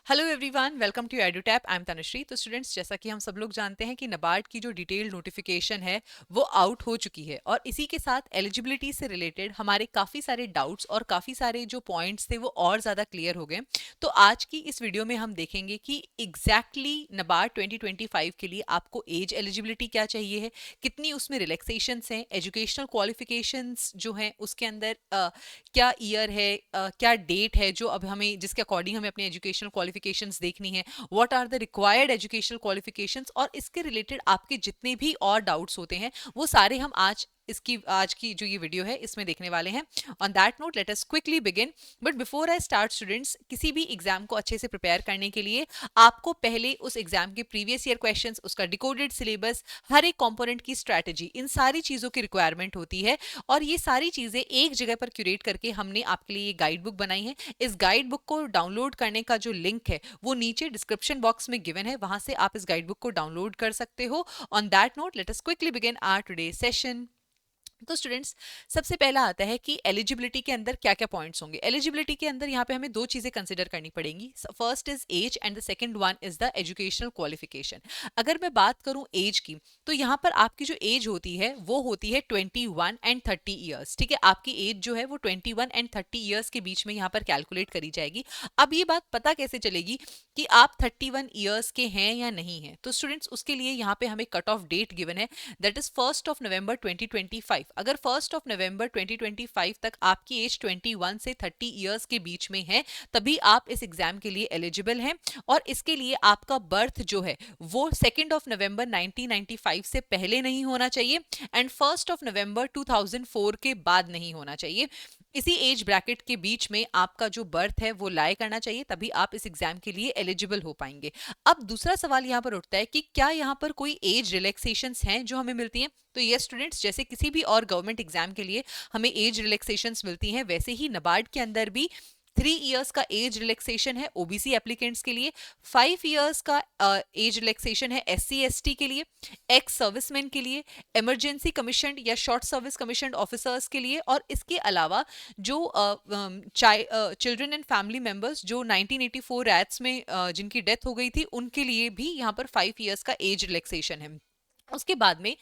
Hello everyone, welcome to Edutap. I am Tanushree. तो students, जैसा कि हम सब लोग जानते हैं कि नाबार्ड की जो डिटेल्ड नोटिफिकेशन है वो आउट हो चुकी है और इसी के साथ एलिजिबिलिटी से रिलेटेड हमारे काफ़ी सारे डाउट्स और काफ़ी सारे जो पॉइंट्स थे वो और ज़्यादा क्लियर हो गए। तो आज की इस वीडियो में हम देखेंगे कि एग्जैक्टली नाबार्ड 2025 के लिए आपको एज एलिजिबिलिटी क्या चाहिए है, कितनी उसमें रिलैक्सेशंस हैं, एजुकेशनल क्वालिफिकेशंस जो हैं उसके अंदर क्या ईयर है, क्या डेट है जो अब हमें जिसके अकॉर्डिंग हमें अपनी एजुकेशनल क्वालिफिकेशंस देखनी है, what are the required educational qualifications, और इसके रिलेटेड आपके जितने भी और डाउट्स होते हैं वो सारे हम आज की जो ये वीडियो है इसमें देखने वाले हैं। On that note let us quickly begin. But before I start students, किसी भी एग्जाम को अच्छे से प्रिपेयर करने के लिए आपको पहले उस एग्जाम के प्रीवियस ईयर क्वेश्चंस, उसका डिकोडेड सिलेबस, हर एक कंपोनेंट की स्ट्रैटेजी, इन सारी चीजों की रिक्वायरमेंट होती है और ये सारी चीजें एक जगह पर क्यूरेट करके हमने आपके लिए ये गाइड बुक बनाई है। इस गाइड बुक को डाउनलोड करने का जो लिंक है वो नीचे डिस्क्रिप्शन बॉक्स में गिवन है, वहां से आप इस गाइड बुक को डाउनलोड कर सकते हो। On that note let us quickly begin our today session. तो स्टूडेंट्स, सबसे पहला आता है कि एलिजिबिलिटी के अंदर क्या क्या पॉइंट्स होंगे। एलिजिबिलिटी के अंदर यहाँ पे हमें दो चीजें कंसिडर करनी पड़ेंगी। First is age and the second one is the educational qualification. अगर मैं बात करूं एज की, तो यहाँ पर आपकी जो एज होती है वो होती है 21 एंड 30 ईयर्स। ठीक है, आपकी एज जो है वो 21 एंड 30 ईयर्स के बीच में यहाँ पर कैलकुलेट करी जाएगी। अब ये बात पता कैसे चलेगी कि आप 31 ईयर्स के हैं या नहीं है? तो स्टूडेंट्स, उसके लिए यहाँ पे हमें कट ऑफ डेट गिवन है, दैट इज 1 November 2025। अगर 1 November 2025 तक आपकी एज 21 से 30 ईयर्स के बीच में है तभी आप इस एग्जाम के लिए एलिजिबल हैं। और इसके लिए आपका बर्थ जो है वो 2 November 1995 से पहले नहीं होना चाहिए एंड 1 November 2004 के बाद नहीं होना चाहिए। इसी एज ब्रैकेट के बीच में आपका जो बर्थ है वो लाई करना चाहिए, तभी आप इस एग्जाम के लिए एलिजिबल हो पाएंगे। अब दूसरा सवाल यहाँ पर उठता है कि क्या यहाँ पर कोई एज रिलैक्सेशंस हैं जो हमें मिलती हैं? तो ये स्टूडेंट्स, जैसे किसी भी और गवर्नमेंट एग्जाम के लिए हमें एज रिलैक्सेशंस मिलती हैं, वैसे ही नाबार्ड के अंदर भी 3 इयर्स का एज रिलैक्सेशन है ओबीसी एप्लीकेंट्स के लिए, 5 इयर्स का एज रिलैक्सेशन है एससी एसटी के लिए, एक्स सर्विसमैन के लिए, इमरजेंसी कमीशन या शॉर्ट सर्विस कमीशन ऑफिसर्स के लिए, और इसके अलावा जो चिल्ड्रन एंड फैमिली मेंबर्स जो 1984 रैट्स में जिनकी डेथ हो गई थी उनके लिए भी यहाँ पर 5 इयर्स का एज रिलैक्सेशन है। उसके बाद में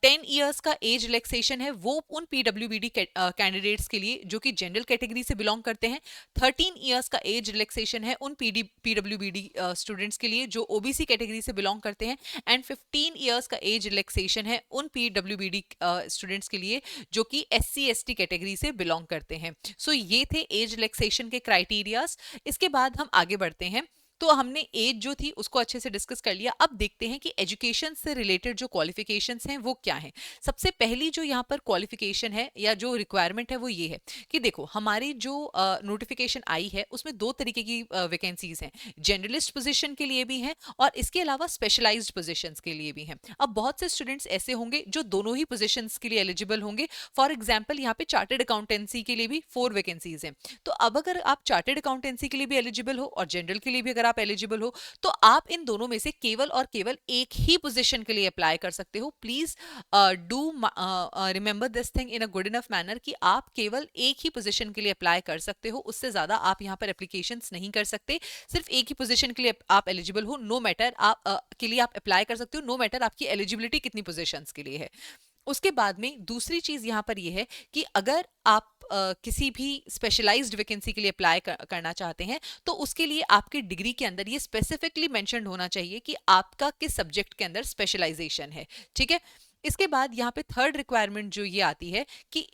10 इयर्स का एज रिलैक्सेशन है वो उन पीडब्ल्यूबीडी कैंडिडेट्स के लिए जो कि जनरल कैटेगरी से बिलोंग करते हैं। 13 इयर्स का एज रिलैक्सेशन है उन पीडब्ल्यूबीडी स्टूडेंट्स के लिए जो ओबीसी कैटेगरी से बिलोंग करते हैं एंड 15 इयर्स का एज रिलैक्सेशन है उन पीडब्ल्यूबीडी स्टूडेंट्स के लिए जो कि एससी एसटी कैटेगरी से बिलोंग करते हैं। सो ये थे एज रिलैक्सेशन के क्राइटेरियाज। इसके बाद हम आगे बढ़ते हैं। तो हमने एज जो थी उसको अच्छे से डिस्कस कर लिया। अब देखते हैं कि एजुकेशन से रिलेटेड जो क्वालिफिकेशंस हैं वो क्या हैं। सबसे पहली जो यहाँ पर क्वालिफिकेशन है या जो रिक्वायरमेंट है वो ये है कि देखो, हमारी जो नोटिफिकेशन आई है उसमें दो तरीके की वैकेंसीज हैं। जनरलिस्ट पोजीशन के लिए भी हैं और इसके अलावा स्पेशलाइज्ड पोजीशंस के लिए भी हैं। अब बहुत से स्टूडेंट्स ऐसे होंगे जो दोनों ही पोजीशंस के लिए एलिजिबल होंगे। फॉर एग्जाम्पल, यहाँ पे चार्टेड अकाउंटेंसी के लिए भी 4 वैकेंसीज हैं। तो अब अगर आप चार्टेड अकाउंटेंसी के लिए भी एलिजिबल हो और जनरल के लिए भी अगर आप एलिजिबल हो तो आप इन दोनों में से केवल और केवल एक ही पोजीशन के लिए अप्लाई कर सकते हो। Please do remember this thing in a good enough manner कि आप केवल एक ही पोजीशन के लिए अप्लाई कर सकते हो, उससे ज्यादा आप यहाँ पर एप्लीकेशंस नहीं कर सकते। सिर्फ एक ही पोजीशन के लिए आप एलिजिबल हो, नो मैटर आप के लिए आप अप्लाई कर सकते हो, नो मैटर आपकी एलिजिबिलिटी कितनी पोजीशंस के लिए है। उसके बाद में दूसरी चीज यहां पर यह है कि अगर आप किसी भी स्पेशलाइज्ड वैकेंसी के लिए अप्लाई करना चाहते हैं तो उसके लिए आपके डिग्री के अंदर ये स्पेसिफिकली मेंशन्ड होना चाहिए कि आपका किस सब्जेक्ट के अंदर स्पेशलाइजेशन है। ठीक है, इसके बाद यहाँ पे थर्ड रिक्वायरमेंट जो ये आती है कि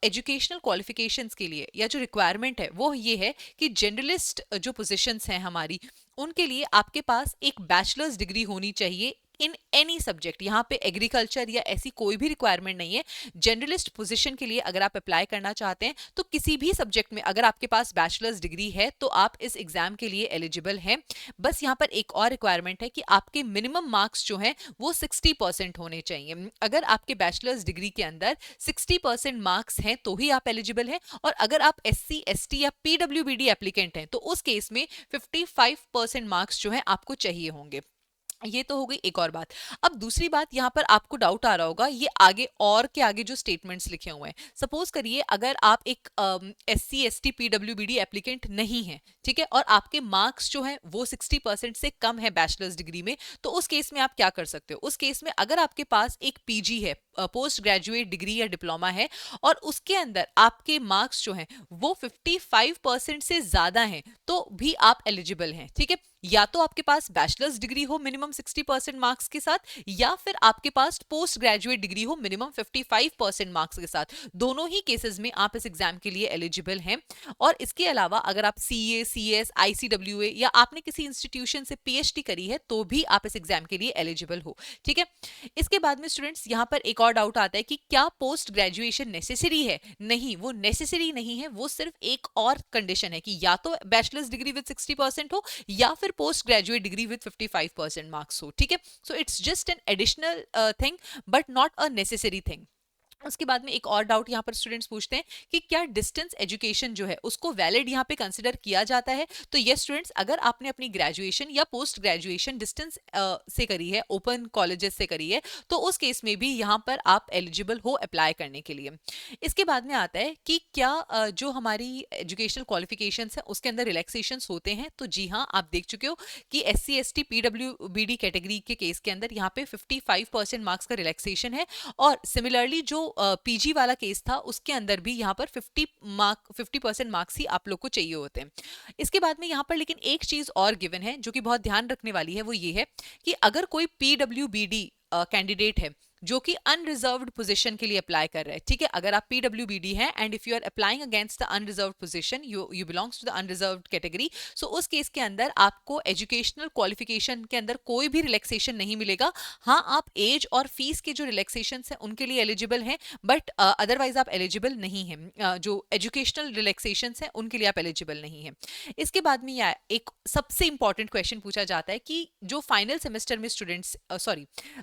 एजुकेशनल क्वालिफिकेशंस के लिए या जो रिक्वायरमेंट है वो ये है कि जनरलिस्ट जो पोजीशंस हैं हमारी उनके लिए आपके पास एक बैचलर्स डिग्री होनी चाहिए इन एनी सब्जेक्ट। यहाँ पे एग्रीकल्चर या ऐसी कोई भी रिक्वायरमेंट नहीं है। जनरलिस्ट पोजीशन के लिए अगर आप अप्लाई करना चाहते हैं तो किसी भी सब्जेक्ट में अगर आपके पास बैचलर्स डिग्री है तो आप इस एग्जाम के लिए एलिजिबल हैं। बस यहाँ पर एक और रिक्वायरमेंट है कि आपके मिनिमम मार्क्स जो हैं वो 60% होने चाहिए। अगर आपके बैचलर्स डिग्री के अंदर 60% मार्क्स हैं तो ही आप एलिजिबल हैं, और अगर आप एससी एसटी या पीडब्ल्यूबीडी एप्लीकेंट हैं तो उस केस में 55% मार्क्स जो है आपको चाहिए होंगे। ये तो हो गई एक और बात। अब दूसरी बात यहाँ पर आपको डाउट आ रहा होगा, ये आगे और के आगे जो स्टेटमेंट्स लिखे हुए हैं, सपोज करिए अगर आप एक SC ST PWBD एप्लीकेंट नहीं है, ठीक है, और आपके मार्क्स जो हैं वो 60% से कम है बैचलर्स डिग्री में, तो उस केस में आप क्या कर सकते हो? उस केस में अगर आपके पास एक PG है, पोस्ट ग्रेजुएट डिग्री या डिप्लोमा है, और उसके अंदर आपके मार्क्स जो हैं वो 55% से ज्यादा हैं, तो भी आप एलिजिबल हैं, ठीक है। या तो आपके पास बैचलर्स डिग्री हो मिनिमम 60% मार्क्स के साथ, या फिर आपके पास पोस्ट ग्रेजुएट डिग्री हो मिनिमम 55% मार्क्स के साथ, दोनों ही केसेस में आप इस एग्जाम के लिए एलिजिबल हैं। और इसके अलावा अगर आप CA CS ICWA या आपने किसी इंस्टीट्यूशन से PhD करी है तो भी आप इस एग्जाम के लिए एलिजिबल हो, ठीक है। इसके बाद में स्टूडेंट्स यहाँ पर एक और डाउट आता है कि क्या पोस्ट ग्रेजुएशन नेसेसरी है? नहीं, वो नेसेसरी नहीं है, वो सिर्फ एक और कंडीशन है कि या तो बैचलर्स डिग्री विद 60% हो या फिर post graduate degree with 55% marks हो, ठीक है। So it's just an additional thing but not a necessary thing. उसके बाद में एक और डाउट यहाँ पर स्टूडेंट्स पूछते हैं कि क्या डिस्टेंस एजुकेशन जो है उसको वैलिड यहाँ पे कंसिडर किया जाता है? तो यस स्टूडेंट्स, अगर आपने अपनी ग्रेजुएशन या पोस्ट ग्रेजुएशन डिस्टेंस से करी है, ओपन कॉलेजेस से करी है, तो उस केस में भी यहाँ पर आप एलिजिबल हो अप्लाई करने के लिए। इसके बाद में आता है कि क्या जो हमारी एजुकेशनल क्वालिफिकेशंस है उसके अंदर रिलैक्सेशंस होते हैं? तो जी हाँ, आप देख चुके हो कि SC ST PWBD कैटेगरी के केस के अंदर यहाँ पे 55% मार्क्स का रिलैक्सेशन है, और सिमिलरली जो PG वाला केस था उसके अंदर भी यहाँ पर 50% मार्क्स ही आप लोग को चाहिए होते हैं। इसके बाद में यहाँ पर लेकिन एक चीज और गिवन है जो कि बहुत ध्यान रखने वाली है, वो ये है कि अगर कोई PWBD कैंडिडेट है जो कि अनरिजर्व्ड पोजीशन के लिए अप्लाई कर रहे हैं, ठीक है, अगर आप PWBD हैं and if you are applying against the unreserved position, you belongs to the unreserved category, so उस केस के अंदर आपको एजुकेशनल क्वालिफिकेशन के अंदर कोई भी रिलैक्सेशन नहीं मिलेगा। हाँ, आप एज और फीस के जो रिलैक्सेशन हैं उनके लिए एलिजिबल हैं, बट अदरवाइज आप एलिजिबल नहीं हैं। जो एजुकेशनल रिलैक्सेशन हैं उनके लिए आप एलिजिबल नहीं हैं। इसके बाद में यह एक सबसे इंपॉर्टेंट क्वेश्चन पूछा जाता है कि जो फाइनल सेमेस्टर में स्टूडेंट्स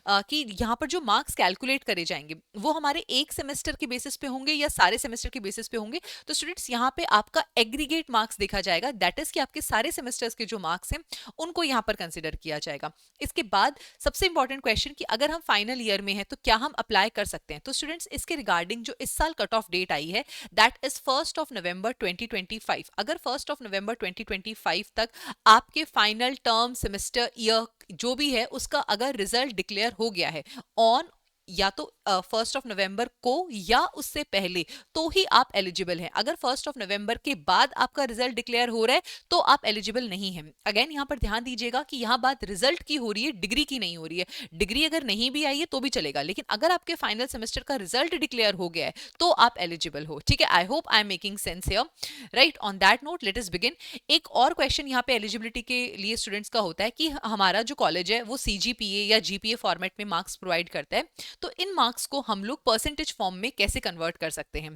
कि यहाँ पर जो मार्क्स कैलकुलेट करे जाएंगे वो हमारे एक सेमेस्टर के बेसिस पे होंगे या सारे सेमेस्टर के बेसिस पे होंगे? तो स्टूडेंट्स यहाँ पे आपका एग्रीगेट मार्क्स देखा जाएगा, दैट इज कि आपके सारे सेमेस्टर्स के जो मार्क्स हैं उनको यहाँ पर कंसिडर किया जाएगा। इसके बाद सबसे इंपॉर्टेंट क्वेश्चन कि अगर हम फाइनल ईयर में हैं तो क्या हम अप्लाई कर सकते हैं? तो स्टूडेंट्स इसके रिगार्डिंग जो इस साल कट ऑफ डेट आई है दैट इज 1 नवंबर 2025। अगर 1 नवंबर 2025 तक आपके फाइनल टर्म सेमेस्टर ईयर जो भी है उसका अगर रिजल्ट डिक्लेयर हो गया है ऑन या तो 1 नवंबर को या उससे पहले, तो ही आप एलिजिबल हैं। अगर 1 नवंबर के बाद आपका रिजल्ट डिक्लेयर हो रहा है तो आप एलिजिबल नहीं हैं। अगेन यहाँ पर ध्यान दीजिएगा कि यहाँ बात रिजल्ट की हो रही है, डिग्री की नहीं हो रही है। डिग्री अगर नहीं भी आई है तो भी चलेगा, लेकिन अगर आपके फाइनल सेमेस्टर का रिजल्ट डिक्लेयर हो गया है तो आप एलिजिबल हो, ठीक है। I hope I am making sense here, right. On that note let us begin. एक और क्वेश्चन यहाँ पे एलिजिबिलिटी के लिए स्टूडेंट्स का होता है कि हमारा जो कॉलेज है वो CGPA या GPA फॉर्मेट में मार्क्स प्रोवाइड करता है, तो इन मार्क्स को हम लोग परसेंटेज फॉर्म में कैसे कन्वर्ट कर सकते हैं?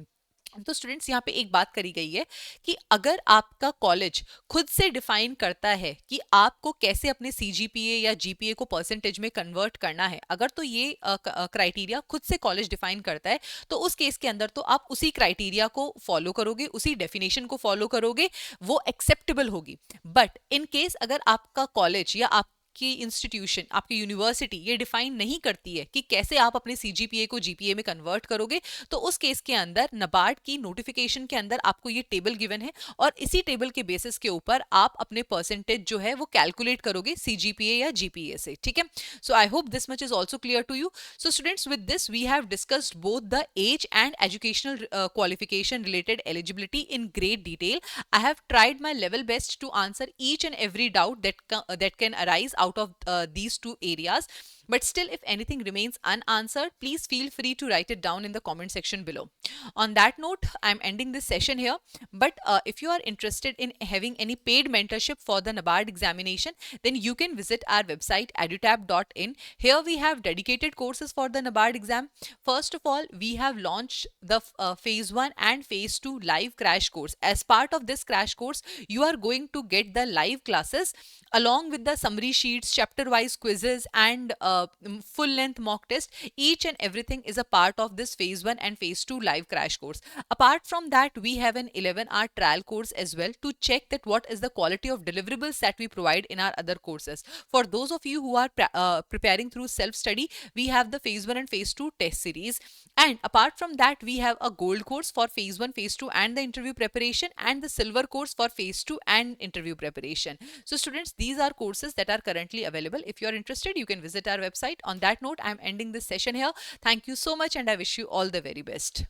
तो स्टूडेंट्स यहाँ पे एक बात करी गई है कि अगर आपका कॉलेज खुद से डिफाइन करता है कि आपको कैसे अपने CGPA या GPA को परसेंटेज में कन्वर्ट करना है, अगर तो ये क्राइटेरिया खुद से कॉलेज डिफाइन करता है, तो उस केस के अंदर तो आप उसी क्राइटेरिया को फॉलो करोगे, उसी डेफिनेशन को फॉलो करोगे, वो एक्सेप्टेबल होगी। बट इन केस अगर आपका कॉलेज या आप कि इंस्टीट्यूशन, आपकी यूनिवर्सिटी ये डिफाइन नहीं करती है कि कैसे आप अपने CGPA को GPA में कन्वर्ट करोगे, तो उस केस के अंदर नबार्ड की नोटिफिकेशन के अंदर आपको ये टेबल गिवन है और इसी टेबल के बेसिस के ऊपर आप अपने परसेंटेज जो है वो कैलकुलेट करोगे CGPA या GPA से, ठीक है। So I hope this much is also clear to you. So students, with this we have discussed both the age and educational qualification related eligibility in great detail. I have tried my level best to answer each and every doubt that can arise out of these two areas. But still, if anything remains unanswered, please feel free to write it down in the comment section below. On that note, I'm ending this session here. But if you are interested in having any paid mentorship for the NABARD examination, then you can visit our website edutab.in. Here we have dedicated courses for the NABARD exam. First of all, we have launched the phase 1 and phase 2 live crash course. As part of this crash course, you are going to get the live classes along with the summary sheets, chapter wise quizzes, and full length mock test. Each and everything is a part of this phase 1 and phase 2 live crash course. Apart from that, we have an 11-hour trial course as well to check that what is the quality of deliverables that we provide in our other courses. For those of you who are preparing through self study, we have the phase 1 and phase 2 test series. And apart from that, we have a gold course for phase 1, phase 2 and the interview preparation, and the silver course for phase 2 and interview preparation. So students, these are courses that are currently available. If you are interested, you can visit our website. On that note, I am ending this session here. Thank you so much and I wish you all the very best.